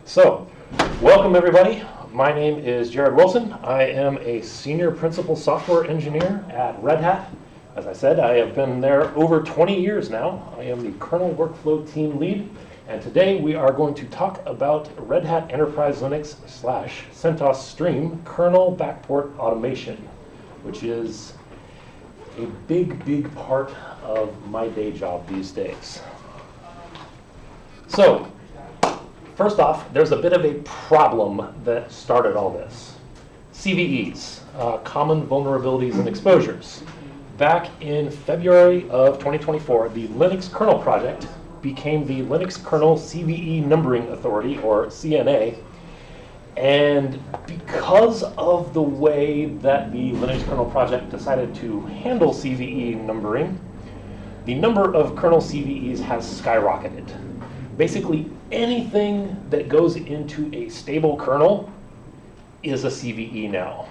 So, welcome everybody. My name is Jarod Wilson. I am a senior principal software engineer at Red Hat. As I said, I have been there over 20 years now. I am the kernel workflow team lead, and today we are going to talk about Red Hat Enterprise Linux / CentOS Stream kernel backport automation, which is a big part of my day job these days. So, first off, there's a bit of a problem that started all this. CVEs, common vulnerabilities and exposures. Back in February of 2024, the Linux kernel project became the Linux Kernel CVE Numbering Authority, or CNA. And because of the way that the Linux kernel project decided to handle CVE numbering, the number of kernel CVEs has skyrocketed. Basically, anything that goes into a stable kernel is a CVE now.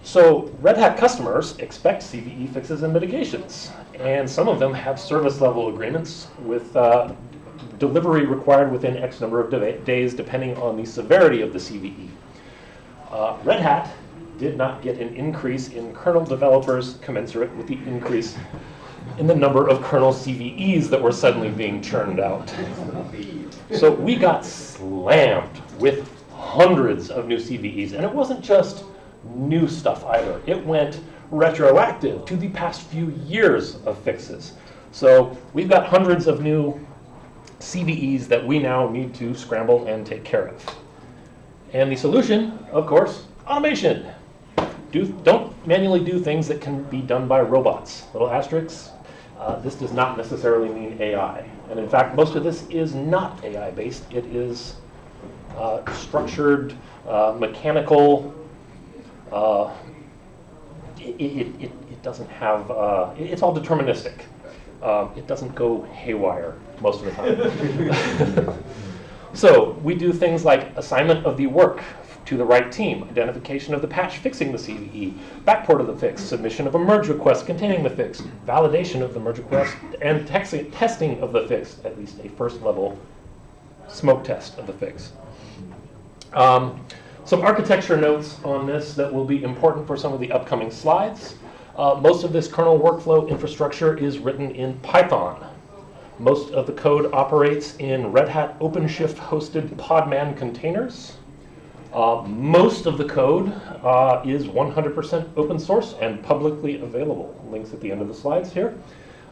So Red Hat customers expect CVE fixes and mitigations, and some of them have service level agreements with delivery required within X number of days depending on the severity of the CVE. Red Hat did not get an increase in kernel developers commensurate with the increase in the number of kernel CVEs that were suddenly being churned out. So we got slammed with hundreds of new CVEs, and it wasn't just new stuff either. It went retroactive to the past few years of fixes. So we've got hundreds of new CVEs that we now need to scramble and take care of. And the solution, of course, automation. Don't manually do things that can be done by robots. Little asterisks. This does not necessarily mean AI. And in fact, most of this is not AI-based. It is structured, mechanical. It doesn't have, it's all deterministic. It doesn't go haywire most of the time. So we do things like assignment of the work to the right team, identification of the patch fixing the CVE, backport of the fix, submission of a merge request containing the fix, validation of the merge request, and testing of the fix, at least a first level smoke test of the fix. Some architecture notes on this that will be important for some of the upcoming slides. Most of this kernel workflow infrastructure is written in Python. Most of the code operates in Red Hat OpenShift hosted Podman containers. Most of the code is 100% open source and publicly available. Links at the end of the slides here,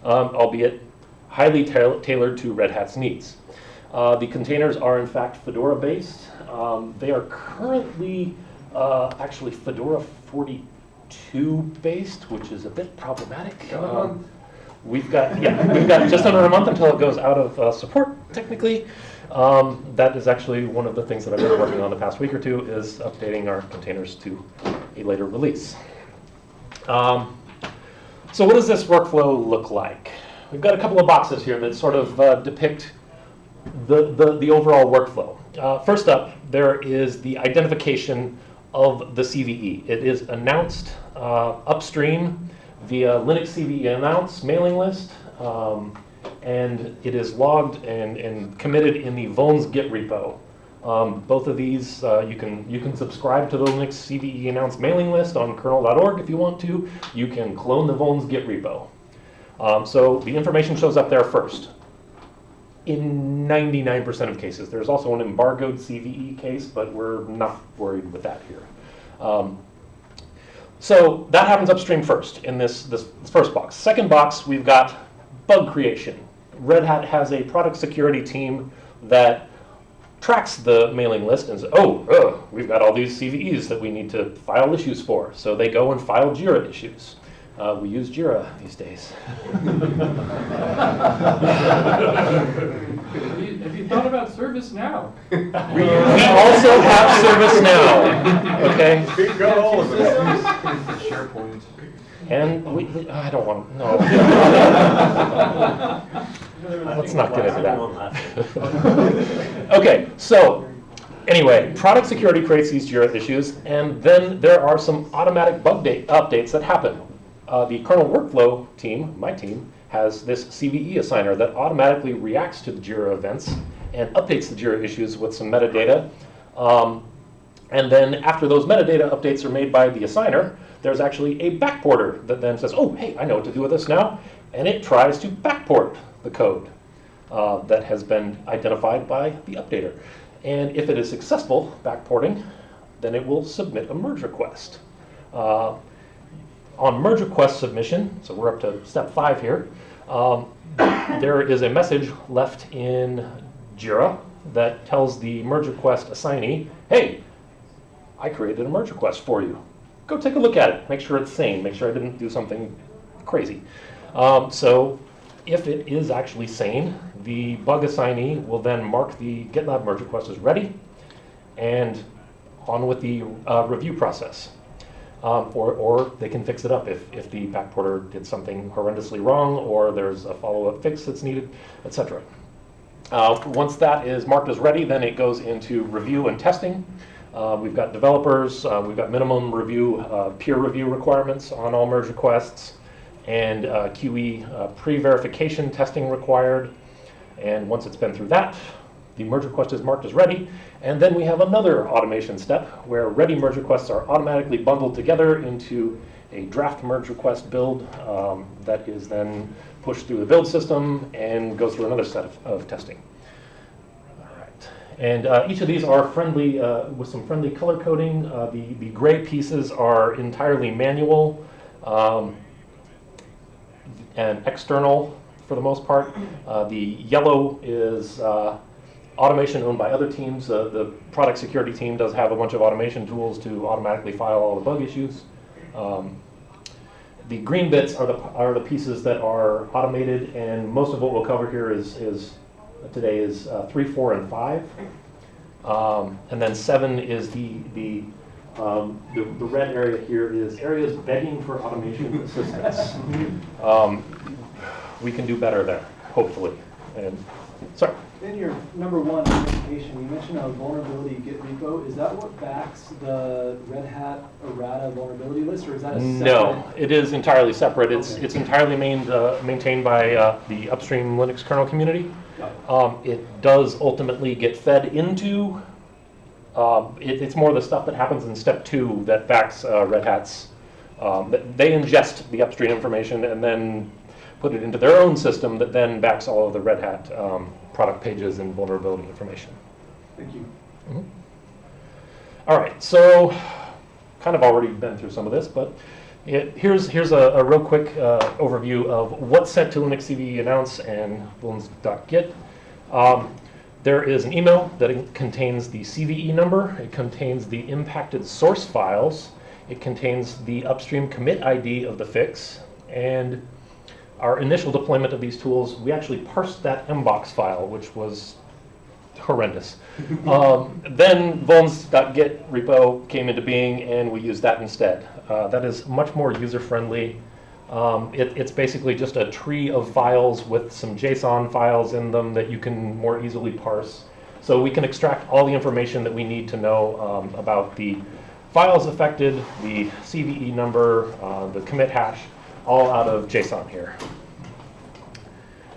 albeit highly tailored to Red Hat's needs. The containers are in fact Fedora based. They are currently actually Fedora 42 based, which is a bit problematic. We've got just under a month until it goes out of support technically. That is actually one of the things that I've been working on the past week or two, is updating our containers to a later release. So what does this workflow look like? We've got a couple of boxes here that sort of depict the overall workflow. First up, there is the identification of the CVE. It is announced upstream via Linux CVE announce mailing list. And it is logged and committed in the vulns Git repo. Both of these, you can subscribe to the Linux CVE announce mailing list on kernel.org if you want to. You can clone the vulns Git repo. So the information shows up there first. In 99% of cases. There's also an embargoed CVE case, but we're not worried with that here. So that happens upstream first in this first box. Second box, we've got bug creation. Red Hat has a product security team that tracks the mailing list and says, oh, we've got all these CVEs that we need to file issues for. So they go and file Jira issues. We use Jira these days. Have you thought about ServiceNow? We also have ServiceNow. Okay. We've got all of it. SharePoint. And I don't want, no. Let's not get into that. Okay, so anyway, product security creates these Jira issues, and then there are some automatic bug updates that happen. The kernel workflow team, my team, has this CVE assigner that automatically reacts to the Jira events and updates the Jira issues with some metadata. And then after those metadata updates are made by the assigner, there's actually a backporter that then says, oh, hey, I know what to do with this now. And it tries to backport the code that has been identified by the updater. And if it is successful backporting, then it will submit a merge request. On merge request submission, so we're up to step 5 here, there is a message left in Jira that tells the merge request assignee, hey, I created a merge request for you. Go take a look at it. Make sure it's sane. Make sure I didn't do something crazy. So if it is actually sane, the bug assignee will then mark the GitLab merge request as ready and on with the review process. Or they can fix it up if the backporter did something horrendously wrong or there's a follow-up fix that's needed, etc. Once that is marked as ready, then it goes into review and testing. We've got developers, we've got minimum review, peer review requirements on all merge requests, and QE pre-verification testing required. And once it's been through that, the merge request is marked as ready. And then we have another automation step where ready merge requests are automatically bundled together into a draft merge request build that is then pushed through the build system and goes through another set of testing. And each of these are friendly with some friendly color coding. The gray pieces are entirely manual and external for the most part. The yellow is automation owned by other teams. The product security team does have a bunch of automation tools to automatically file all the bug issues. The green bits are the pieces that are automated, and most of what we'll cover here today is 3, 4, and 5, and then 7 is the red area here is areas begging for automation assistance. We can do better there, hopefully. And sorry. In your number 1 presentation, you mentioned a vulnerability Git repo. Is that what backs the Red Hat errata vulnerability list, or is that a separate? No, it is entirely separate. Okay. It's entirely maintained by the upstream Linux kernel community. It does ultimately get fed into. It's more the stuff that happens in step 2 that backs Red Hat's. They ingest the upstream information and then put it into their own system that then backs all of the Red Hat product pages and vulnerability information. Thank you. Mm-hmm. All right, so kind of already been through some of this, but here's a real quick overview of what's sent to Linux CVE announce and vulns.git. There is an email that contains the CVE number. It contains the impacted source files. It contains the upstream commit ID of the fix. And our initial deployment of these tools, we actually parsed that mbox file, which was horrendous. Then vulns.git repo came into being, and we used that instead. That is much more user-friendly. It's basically just a tree of files with some JSON files in them that you can more easily parse. So we can extract all the information that we need to know about the files affected, the CVE number, the commit hash, all out of JSON here.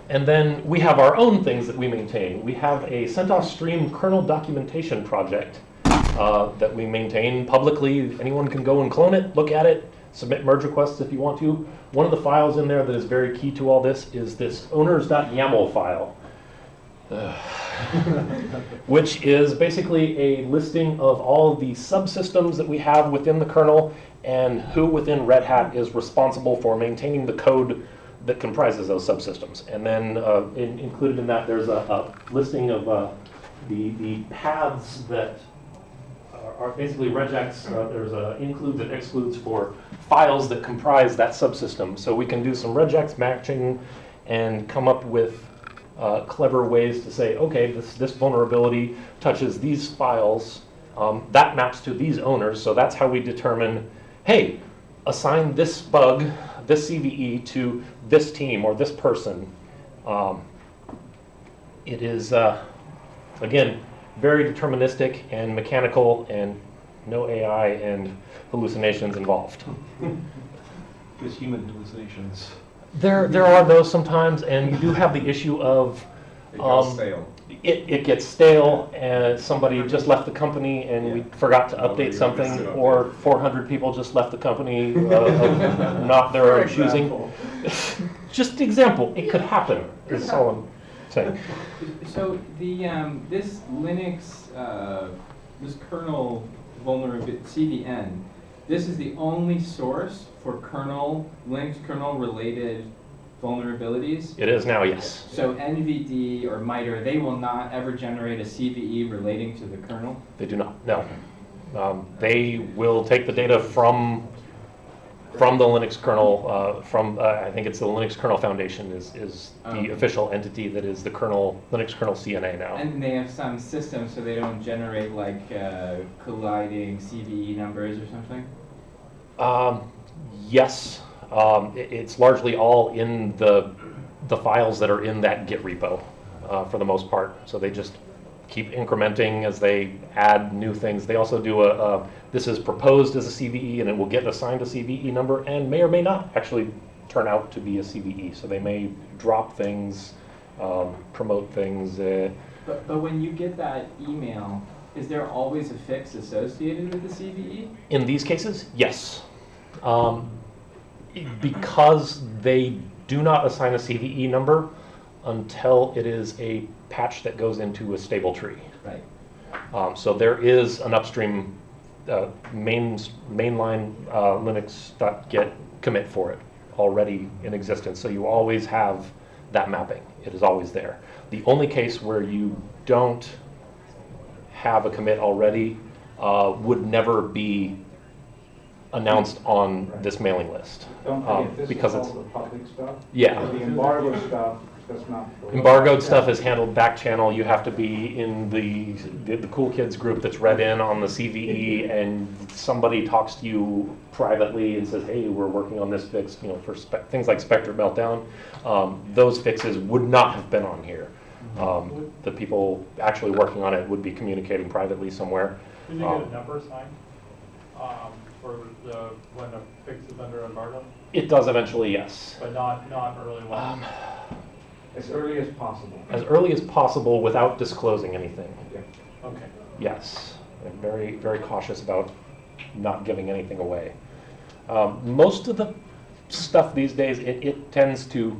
And then we have our own things that we maintain. We have a CentOS stream kernel documentation project that we maintain publicly. Anyone can go and clone it, look at it, submit merge requests if you want to. One of the files in there that is very key to all this is this owners.yaml file, which is basically a listing of all of the subsystems that we have within the kernel and who within Red Hat is responsible for maintaining the code that comprises those subsystems. And then included in that, there's a listing of the paths that are basically regex. There's includes and excludes for files that comprise that subsystem. So we can do some regex matching and come up with clever ways to say, okay, this vulnerability touches these files. That maps to these owners. So that's how we determine, hey, assign this bug, this CVE to this team or this person. It is, again, very deterministic and mechanical and no AI and hallucinations involved. There's human hallucinations. There are those sometimes, and you do have the issue of It goes stale. It gets stale, and somebody just left the company, and we forgot to update something, or 400 people just left the company of not their own choosing. Just example, it could happen, is all I'm saying. So the this Linux, this kernel vulnerability, CVN, this is the only source for kernel, Linux kernel related vulnerabilities? It is now, yes. So NVD or MITRE, they will not ever generate a CVE relating to the kernel? They do not, no. They will take the data from the Linux kernel, I think it's the Linux Kernel Foundation is the official entity that is the kernel, Linux kernel CNA now. And they have some system so they don't generate like colliding CVE numbers or something? Yes, it's largely all in the files that are in that Git repo for the most part. So they just keep incrementing as they add new things. They also do this is proposed as a CVE and it will get assigned a CVE number and may or may not actually turn out to be a CVE. So they may drop things, promote things. But when you get that email, is there always a fix associated with the CVE? In these cases, yes. Because they do not assign a CVE number until it is a patch that goes into a stable tree. Right. So there is an upstream mainline Linux.get commit for it already in existence. So you always have that mapping. It is always there. The only case where you don't have a commit already would never be announced on this mailing list. Don't forget, this because is it's all the public stuff. yeah. The embargo stuff, that's not. Embargoed stuff is handled back channel. You have to be in the cool kids group that's read in on the CVE, and somebody talks to you privately and says, "Hey, we're working on this fix." You know, for things like Spectre Meltdown, those fixes would not have been on here. The people actually working on it would be communicating privately somewhere. Did you get a number assigned for when the fix is under embargo? It does eventually, yes. But not early one? As early as possible. As early as possible without disclosing anything. Yeah. Okay. Yes. I'm very, very cautious about not giving anything away. Most of the stuff these days, it tends to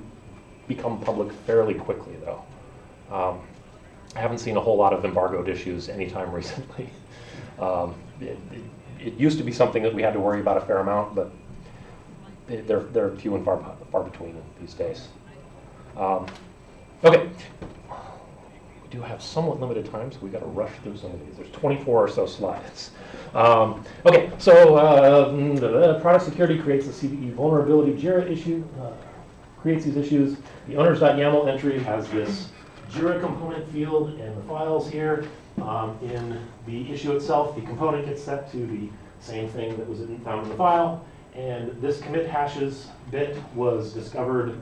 become public fairly quickly, though. I haven't seen a whole lot of embargoed issues anytime recently. It used to be something that we had to worry about a fair amount, but they're few and far between these days. Okay, we do have somewhat limited time, so we got to rush through some of these. There's 24 or so slides. Okay, so the product security creates the CVE vulnerability Jira issue, creates these issues. The owners.yaml entry has this Jira component field and the files here. In the issue itself, the component gets set to the same thing that was found in the file, and this commit hashes bit was discovered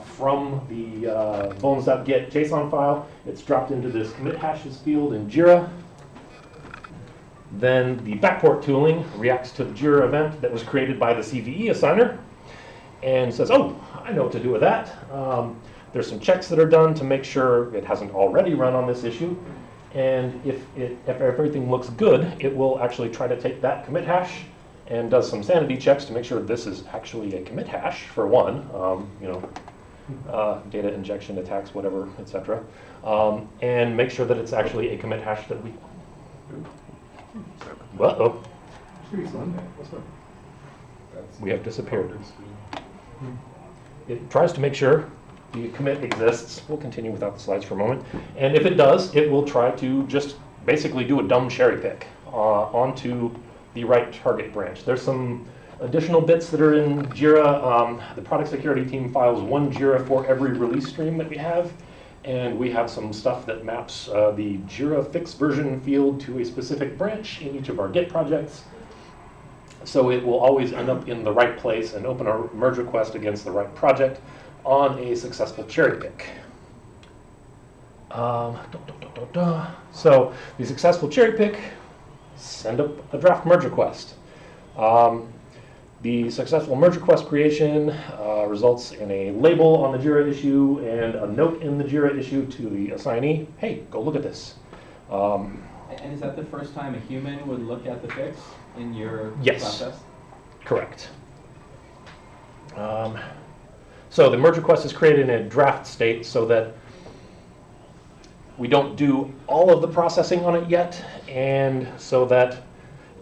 from the bones.get JSON file. It's dropped into this commit hashes field in Jira. Then the backport tooling reacts to the Jira event that was created by the CVE assigner and says, oh, I know what to do with that. There's some checks that are done to make sure it hasn't already run on this issue. And if everything looks good, it will actually try to take that commit hash and does some sanity checks to make sure this is actually a commit hash, for one, data injection attacks, whatever, etc. And make sure that it's actually a commit hash that we... Uh-oh. We have disappeared. It tries to make sure the commit exists. We'll continue without the slides for a moment. And if it does, it will try to just basically do a dumb cherry pick onto the right target branch. There's some additional bits that are in Jira. The product security team files one Jira for every release stream that we have. And we have some stuff that maps the Jira fix version field to a specific branch in each of our Git projects. So it will always end up in the right place and open a merge request against the right project on a successful cherry pick. So the successful cherry pick, send up a draft merge request. The successful merge request creation results in a label on the JIRA issue and a note in the JIRA issue to the assignee. Hey, go look at this. And is that the first time a human would look at the fix in your Yes. process? Correct. So the merge request is created in a draft state so that we don't do all of the processing on it yet, and so that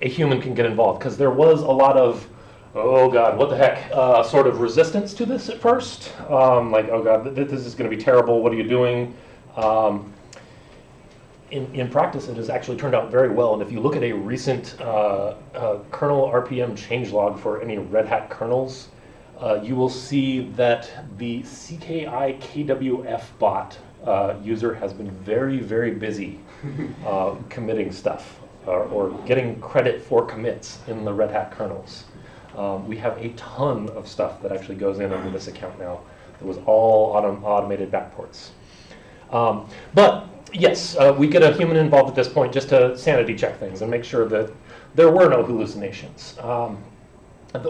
a human can get involved. Because there was a lot of, oh God, what the heck, sort of resistance to this at first. Like, oh God, this is going to be terrible. What are you doing? In practice, it has actually turned out very well. And if you look at a recent kernel RPM changelog for any Red Hat kernels, you will see that the CKI KWF bot user has been very, very busy committing stuff or getting credit for commits in the Red Hat kernels. We have a ton of stuff that actually goes in under this account now. It was all automated backports. But yes, we get a human involved at this point just to sanity check things and make sure that there were no hallucinations.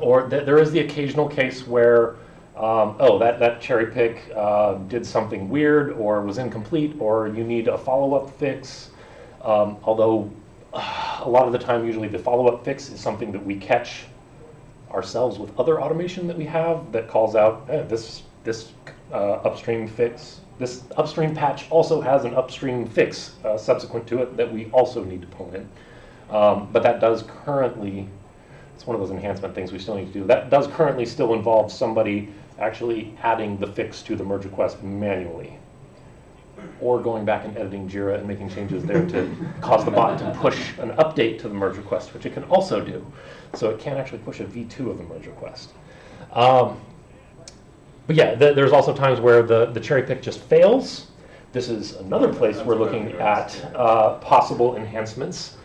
Or there is the occasional case where, that cherry pick did something weird or was incomplete, or you need a follow-up fix. Although a lot of the time, usually the follow-up fix is something that we catch ourselves with other automation that we have that calls out this upstream fix. This upstream patch also has an upstream fix subsequent to it that we also need to pull in. But that does currently, it's one of those enhancement things we still need to do. That does currently still involve somebody actually adding the fix to the merge request manually, or going back and editing JIRA and making changes there to cause the bot to push an update to the merge request, which it can also do. So it can actually push a V2 of the merge request. But yeah, there's also times where the cherry pick just fails. This is another place we're looking at possible enhancements.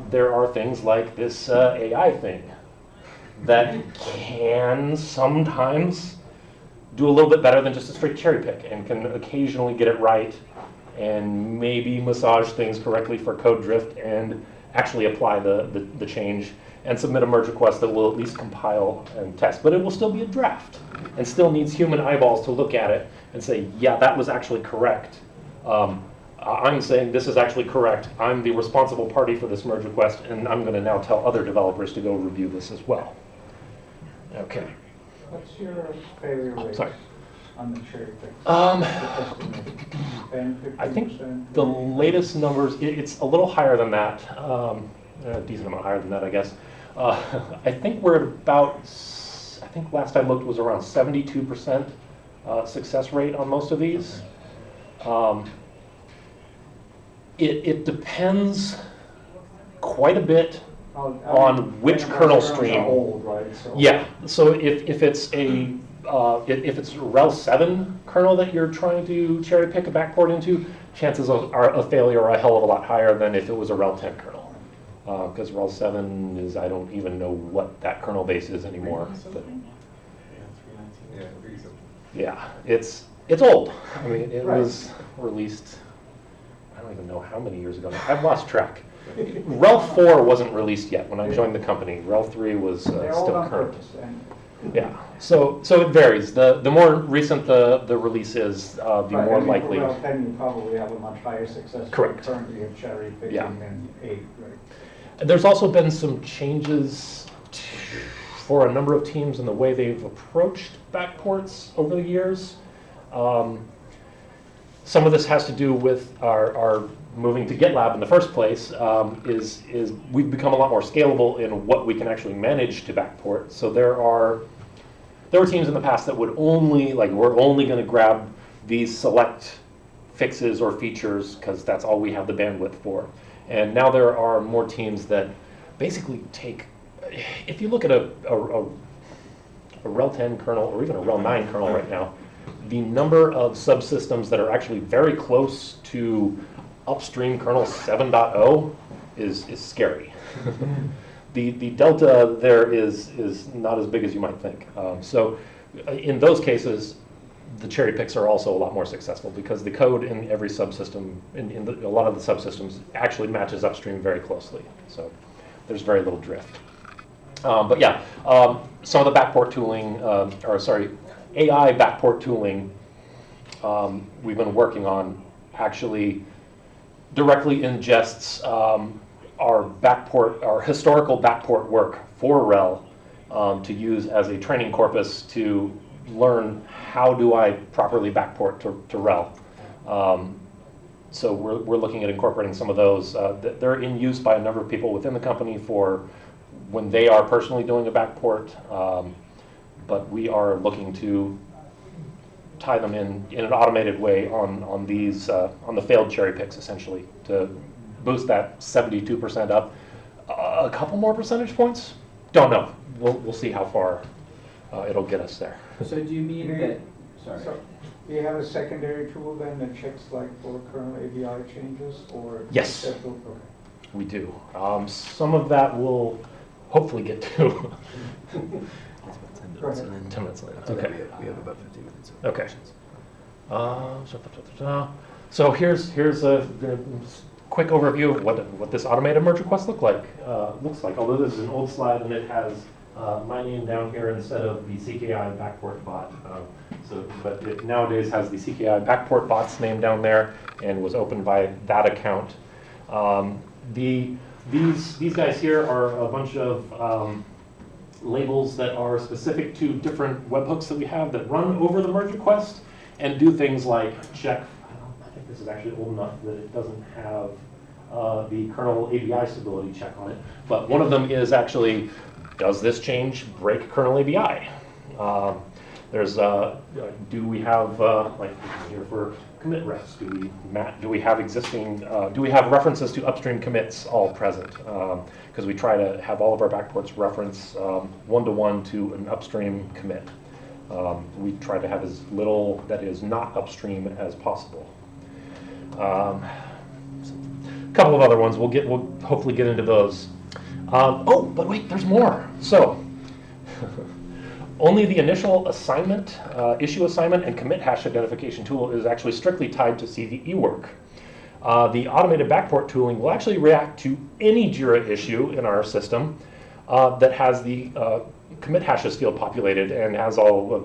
There are things like this AI thing that can sometimes do a little bit better than just a straight cherry pick and can occasionally get it right and maybe massage things correctly for code drift and actually apply the change and submit a merge request that will at least compile and test. But it will still be a draft and still needs human eyeballs to look at it and say, yeah, that was actually correct. I'm saying this is actually correct. I'm the responsible party for this merge request, and I'm going to now tell other developers to go review this as well. Okay. What's your failure rate on the cherry pick? I think the latest numbers, it's a little higher than that, a decent amount higher than that, I guess. I think we're at about, I think last I looked was around 72% success rate on most of these. It depends quite a bit on which kernel stream. Old, right? So. Yeah, so if it's a if it's rel 7 kernel that you're trying to cherry pick a backport into, chances are a failure are a hell of a lot higher than if it was a rel 10 kernel. Because rel 7 is, I don't even know what that kernel base is anymore. But yeah, it's old. I mean, it was released, I don't even know how many years ago now. I've lost track. Rel 4 wasn't released yet when I joined the company. Rel 3 was still current. Yeah, so it varies. The more recent the release is, the more likely. For Rel 10, you probably have a much higher success rate. Correct. Currently of cherry picking than 8, right? And there's also been some changes for a number of teams in the way they've approached backports over the years. Some of this has to do with our moving to GitLab in the first place. Is we've become a lot more scalable in what we can actually manage to backport. So there were teams in the past that would only, like, we're only going to grab these select fixes or features because that's all we have the bandwidth for. And now there are more teams that basically take, if you look at a rel 10 kernel or even a rel 9 kernel right now, the number of subsystems that are actually very close to upstream kernel 7.0 is scary. The delta there is not as big as you might think. So in those cases, the cherry picks are also a lot more successful because the code in every subsystem, a lot of the subsystems, actually matches upstream very closely. So there's very little drift. But yeah, some of the backport tooling, AI backport tooling we've been working on actually directly ingests our historical backport work for RHEL to use as a training corpus to learn how do I properly backport to RHEL. So we're looking at incorporating some of those. They're in use by a number of people within the company for when they are personally doing a backport, but we are looking to tie them in an automated way on these on the failed cherry picks, essentially, to boost that 72% up a couple more percentage points. Don't know. We'll see how far it'll get us there. So do you mean that? Sorry. So, do you have a secondary tool then that checks like for kernel ABI changes, or? Yes. Okay. We do. Some of that we'll hopefully get to. Go ahead. 10 minutes later. Okay. We have about 15 minutes. Okay. So here's a quick overview of what this automated merge request looks like. Although this is an old slide and it has my name down here instead of the CKI backport bot. But it nowadays has the CKI backport bot's name down there and was opened by that account. These guys here are a bunch of labels that are specific to different webhooks that we have that run over the merge request and do things like check. I think this is actually old enough that it doesn't have the kernel ABI stability check on it. But one of them is actually, does this change break kernel ABI? There's do we have like here for commit refs? Do we have existing? Do we have references to upstream commits all present? Because we try to have all of our backports reference one-to-one to an upstream commit. We try to have as little that is not upstream as possible. A couple of other ones. We'll hopefully get into those. Oh, but wait, there's more. So. Only the initial assignment, issue assignment, and commit hash identification tool is actually strictly tied to CVE work. The automated backport tooling will actually react to any JIRA issue in our system that has the commit hashes field populated and has all a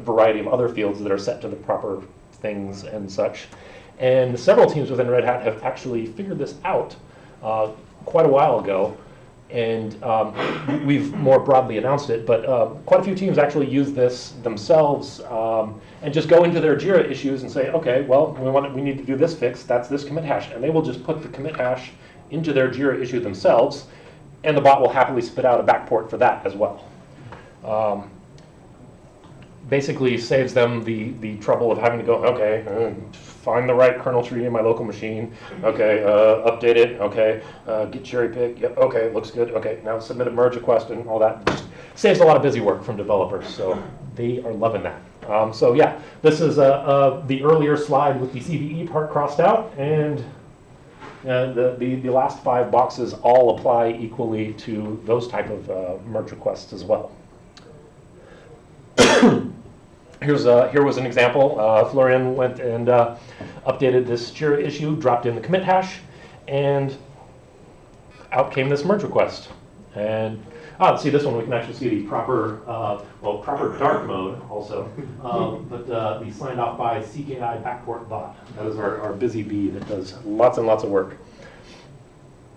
variety of other fields that are set to the proper things and such. And several teams within Red Hat have actually figured this out quite a while ago. And we've more broadly announced it, but quite a few teams actually use this themselves and just go into their JIRA issues and say, okay, well, we need to do this fix, that's this commit hash. And they will just put the commit hash into their JIRA issue themselves, and the bot will happily spit out a backport for that as well. Basically saves them the trouble of having to go, okay, find the right kernel tree in my local machine, okay, update it, okay, get cherry pick, yep, okay, looks good, okay, now submit a merge request and all that. Just saves a lot of busy work from developers, so they are loving that. So yeah, this is the earlier slide with the CVE part crossed out, and the last 5 boxes all apply equally to those type of merge requests as well. Here was an example. Florian went and updated this JIRA issue, dropped in the commit hash, and out came this merge request. And see this one, we can actually see the proper, proper dark mode also, but the signed off by CKI backport bot. That is our busy bee that does lots and lots of work.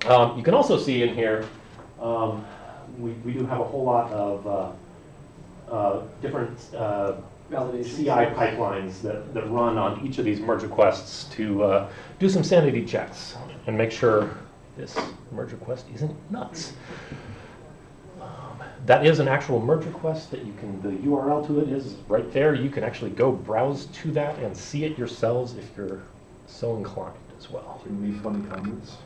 You can also see in here, we do have a whole lot of different CI pipelines that run on each of these merge requests to do some sanity checks and make sure this merge request isn't nuts. That is an actual merge request that you can, the URL to it is right there. You can actually go browse to that and see it yourselves if you're so inclined as well. Can you leave funny comments?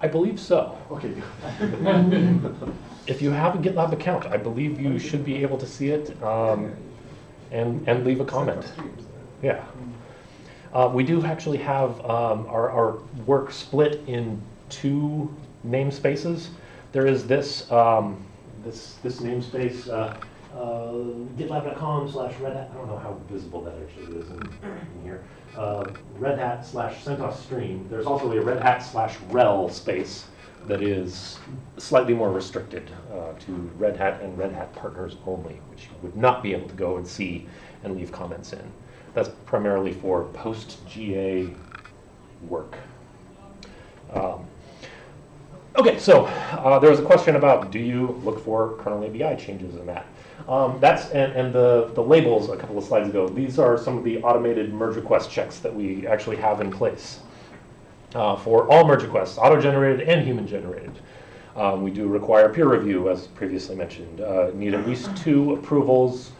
I believe so. Okay. If you have a GitLab account, I believe you should be able to see it and leave a comment. Yeah. We do actually have our work split in 2 namespaces. There is this this namespace, gitlab.com/Red Hat. I don't know how visible that actually is in here. Red Hat /CentOS stream. There's also a Red Hat /rel space that is slightly more restricted to Red Hat and Red Hat partners only, which you would not be able to go and see and leave comments in. That's primarily for post-GA work. Okay, so there was a question about, do you look for kernel ABI changes in that? And the labels a couple of slides ago, these are some of the automated merge request checks that we actually have in place for all merge requests, auto-generated and human-generated. We do require peer review, as previously mentioned. Need at least 2 approvals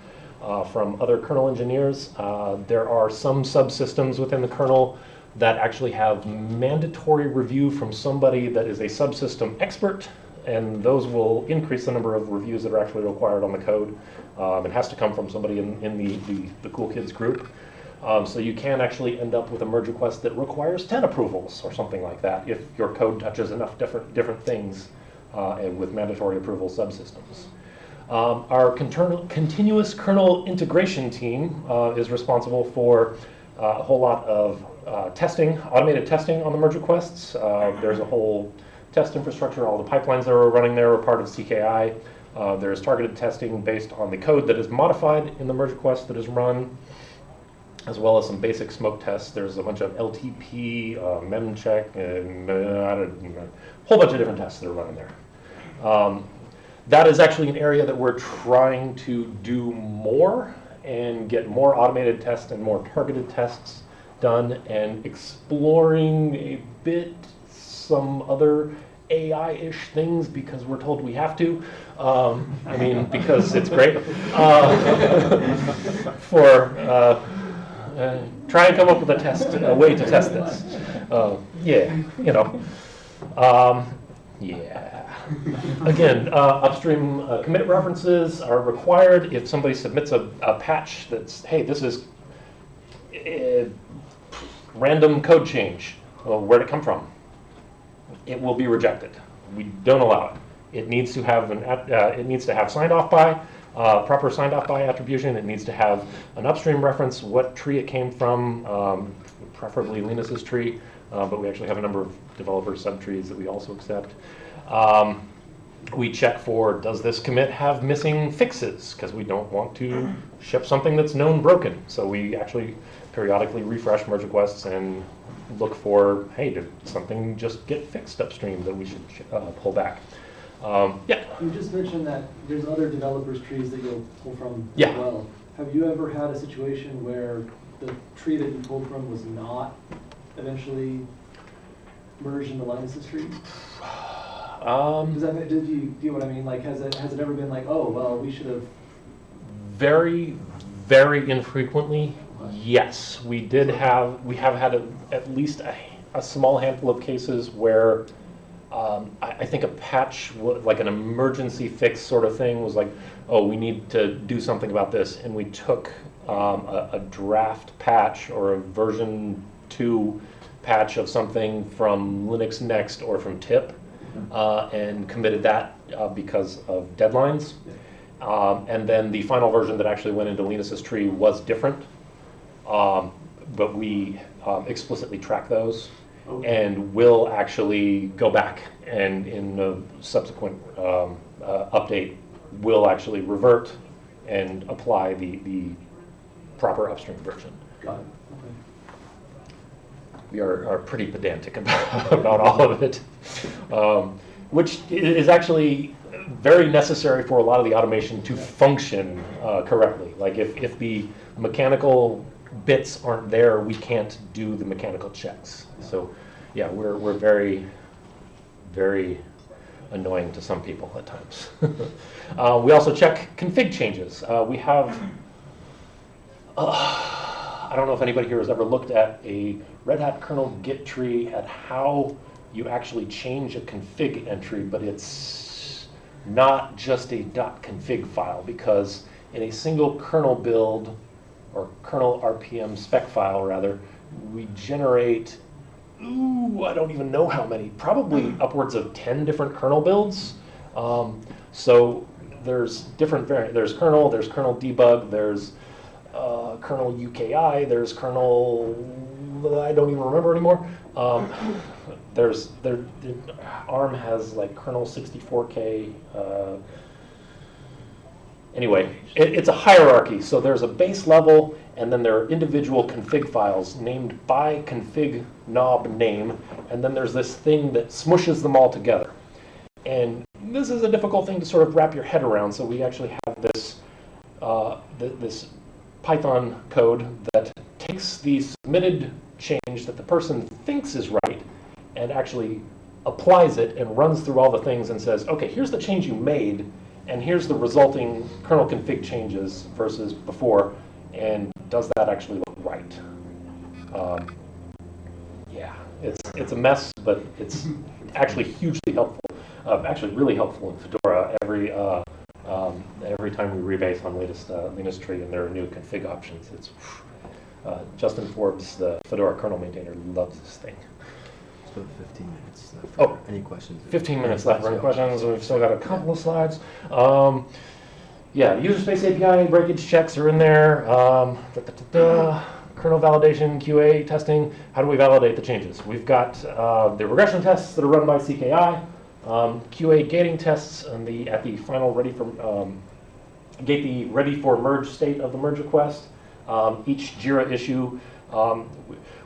from other kernel engineers. There are some subsystems within the kernel that actually have mandatory review from somebody that is a subsystem expert, and those will increase the number of reviews that are actually required on the code. It has to come from somebody in the Cool Kids group. So you can actually end up with a merge request that requires 10 approvals or something like that if your code touches enough different things and with mandatory approval subsystems. Our continuous kernel integration team is responsible for a whole lot of testing, automated testing on the merge requests. There's a whole test infrastructure. All the pipelines that are running there are part of CKI. There's targeted testing based on the code that is modified in the merge request that is run, as well as some basic smoke tests. There's a bunch of LTP, memcheck, and a whole bunch of different tests that are running there. That is actually an area that we're trying to do more and get more automated tests and more targeted tests done, and exploring a bit some other AI-ish things because we're told we have to. I mean, because it's great. Try and come up with a way to test this. Yeah, you know. Yeah. Again, upstream commit references are required if somebody submits a patch that's, hey, this is random code change. Well, where'd it come from? It will be rejected. We don't allow it. It needs to have signed off by, proper signed off by attribution. It needs to have an upstream reference, what tree it came from, preferably Linus's tree, but we actually have a number of developer subtrees that we also accept. We check for, does this commit have missing fixes? Because we don't want to ship something that's known broken. So we actually periodically refresh merge requests and look for, hey, did something just get fixed upstream that we should pull back? Yeah. You just mentioned that there's other developers' trees that you'll pull from Yeah. as well. Have you ever had a situation where the tree that you pulled from was not eventually merged into Linus's tree? Did you get what I mean? Like, has it ever been like, oh, well, we should have? Very, very infrequently, yes. We have had at least a small handful of cases where I think a patch, like an emergency fix sort of thing, was like, oh, we need to do something about this, and we took a draft patch or a version 2 patch of something from Linux Next or from TIP, and committed that because of deadlines. And then the final version that actually went into Linus's tree was different, but we explicitly track those. Okay. And will actually go back and in the subsequent update will actually revert and apply the proper upstream version. Got it. Okay. We are pretty pedantic about all of it, which is actually very necessary for a lot of the automation to function correctly. Like if the mechanical bits aren't there, we can't do the mechanical checks. So yeah, we're very, very annoying to some people at times. We also check config changes. We have, I don't know if anybody here has ever looked at a Red Hat kernel Git tree at how you actually change a config entry, but it's not just a .config file, because in a single kernel build, or kernel RPM spec file rather, we generate, I don't even know how many, probably upwards of 10 different kernel builds. So there's different variants. There's kernel debug, there's kernel UKI, there's kernel I don't even remember anymore. ARM has like kernel 64K. Anyway, it's a hierarchy. So there's a base level, and then there are individual config files named by config knob name, and then there's this thing that smushes them all together. And this is a difficult thing to sort of wrap your head around. So we actually have this this Python code that takes the submitted change that the person thinks is right and actually applies it and runs through all the things and says, okay, here's the change you made, and here's the resulting kernel config changes versus before, and does that actually look right? Yeah, it's a mess, but it's actually hugely helpful. Actually, really helpful in Fedora. Every time we rebase on latest Linux tree and there are new config options, it's Justin Forbes, the Fedora kernel maintainer, loves this thing. So 15 minutes left. Oh. Any questions? 15 minutes left for any questions. We've still got a couple of slides. Yeah, user space API breakage checks are in there. Kernel validation, QA testing. How do we validate the changes? We've got the regression tests that are run by CKI, QA gating tests, and at the final ready for merge state of the merge request. Each JIRA issue.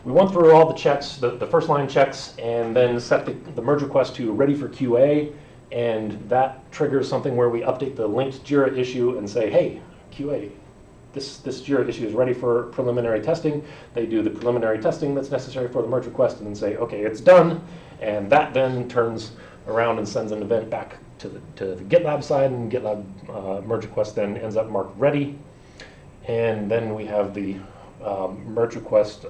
We went through all the checks, the first line checks, and then set the merge request to ready for QA, and that triggers something where we update the linked JIRA issue and say, hey, QA, this JIRA issue is ready for preliminary testing. They do the preliminary testing that's necessary for the merge request and then say, okay, it's done, and that then turns around and sends an event back to the GitLab side, and GitLab merge request then ends up marked ready, and then we have the merge request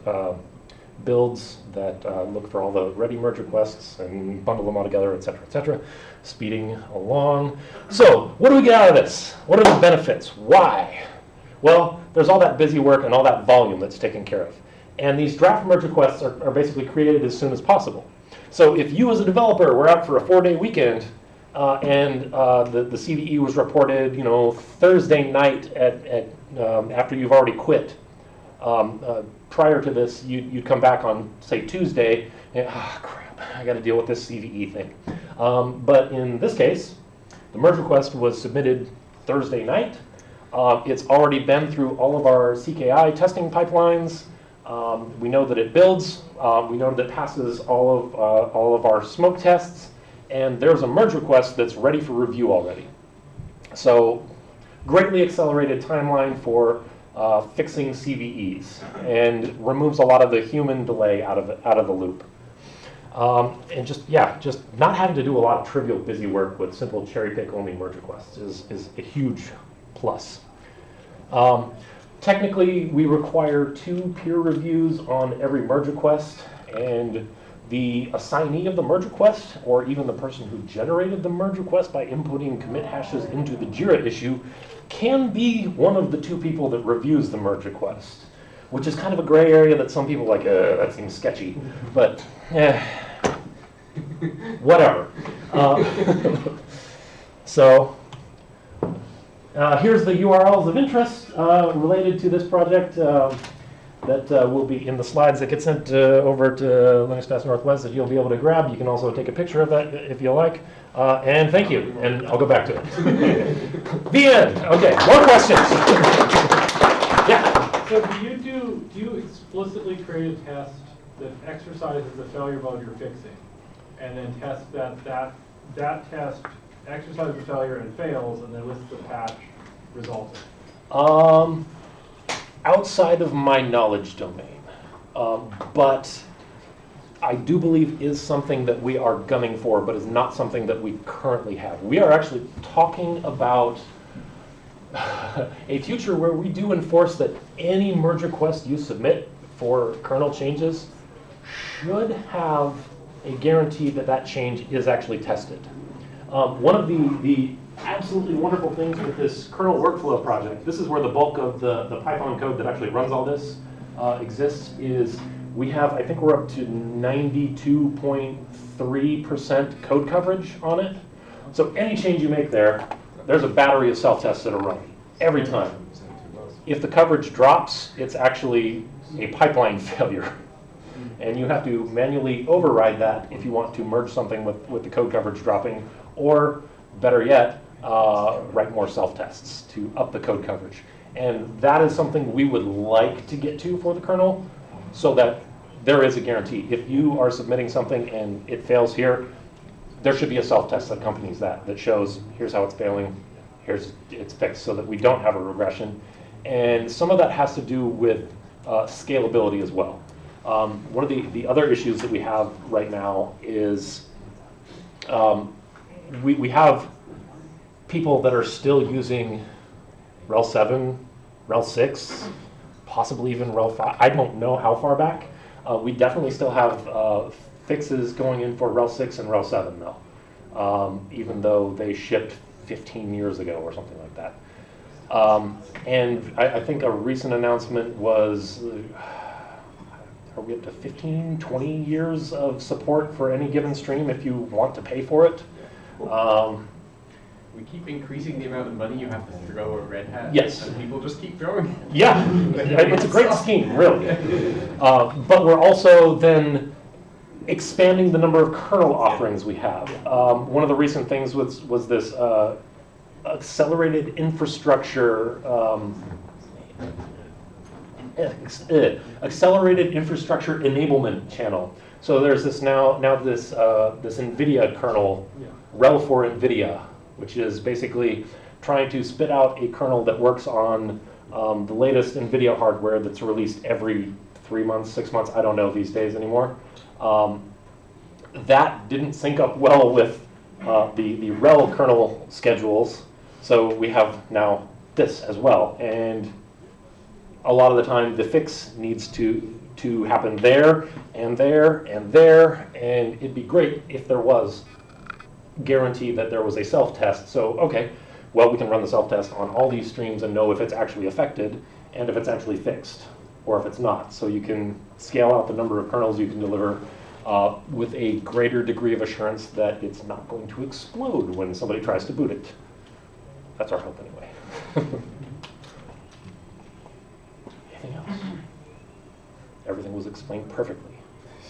builds that look for all the ready merge requests and bundle them all together, et cetera, speeding along. So what do we get out of this? What are the benefits? Why? Well, there's all that busy work and all that volume that's taken care of. And these draft merge requests are basically created as soon as possible. So if you as a developer were out for a 4-day weekend and the CVE was reported, Thursday night after you've already quit, prior to this, you'd come back on, say, Tuesday, and, crap, I got to deal with this CVE thing. But in this case, the merge request was submitted Thursday night. It's already been through all of our CKI testing pipelines. We know that it builds. We know that it passes all of our smoke tests. And there's a merge request that's ready for review already. So greatly accelerated timeline for fixing CVEs, and removes a lot of the human delay out of the loop. And just not having to do a lot of trivial busy work with simple cherry pick only merge requests is a huge plus. Technically, we require 2 peer reviews on every merge request, and the assignee of the merge request, or even the person who generated the merge request by inputting commit hashes into the JIRA issue, can be one of the 2 people that reviews the merge request, which is kind of a gray area that some people like, that seems sketchy, but whatever. So here's the URLs of interest related to this project that will be in the slides that get sent over to Linux Fast Northwest that you'll be able to grab. You can also take a picture of that if you like. And thank you, and I'll go back to it. The end. Okay, more questions? Yeah. So do you explicitly create a test that exercises the failure mode you're fixing, and then test that test exercises the failure and fails, and then lists the patch resulted? Outside of my knowledge domain, but I do believe is something that we are gunning for, but is not something that we currently have. We are actually talking about a future where we do enforce that any merge request you submit for kernel changes should have a guarantee that that change is actually tested. One of the absolutely wonderful things with this kernel workflow project, this is where the bulk of the Python code that actually runs all this exists, is we have, I think we're up to 92.3% code coverage on it. So any change you make there, there's a battery of self-tests that are running every time. If the coverage drops, it's actually a pipeline failure. and you have to manually override that if you want to merge something with the code coverage dropping, or better yet, write more self-tests to up the code coverage. And that is something we would like to get to for the kernel, so that there is a guarantee. If you are submitting something and it fails here, there should be a self-test that accompanies that shows here's how it's failing, here's it's fixed, so that we don't have a regression. And some of that has to do with scalability as well. One of the other issues that we have right now is we have people that are still using RHEL 7, RHEL 6, possibly even RHEL 5. I don't know how far back. We definitely still have fixes going in for RHEL 6 and RHEL 7 though, even though they shipped 15 years ago or something like that. And I think a recent announcement was, are we up to 15, 20 years of support for any given stream if you want to pay for it? We keep increasing the amount of money you have to throw at Red Hat. Yes. And people just keep throwing it. Yeah, it's a great scheme, really. But we're also then expanding the number of kernel offerings we have. One of the recent things was this accelerated infrastructure enablement channel. So there's this now this NVIDIA kernel, RHEL for NVIDIA, which is basically trying to spit out a kernel that works on the latest NVIDIA hardware that's released every 3 months, 6 months, I don't know these days anymore. That didn't sync up well with the RHEL kernel schedules, so we have now this as well. And a lot of the time the fix needs to happen there and there and there, and it'd be great if there was guarantee that there was a self-test. So, okay, well, we can run the self-test on all these streams and know if it's actually affected and if it's actually fixed, or if it's not. So you can scale out the number of kernels you can deliver with a greater degree of assurance that it's not going to explode when somebody tries to boot it. That's our hope anyway. Anything else? Everything was explained perfectly.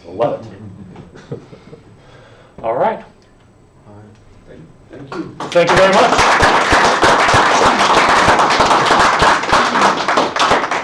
Love it. All right. Thank you. Thank you very much.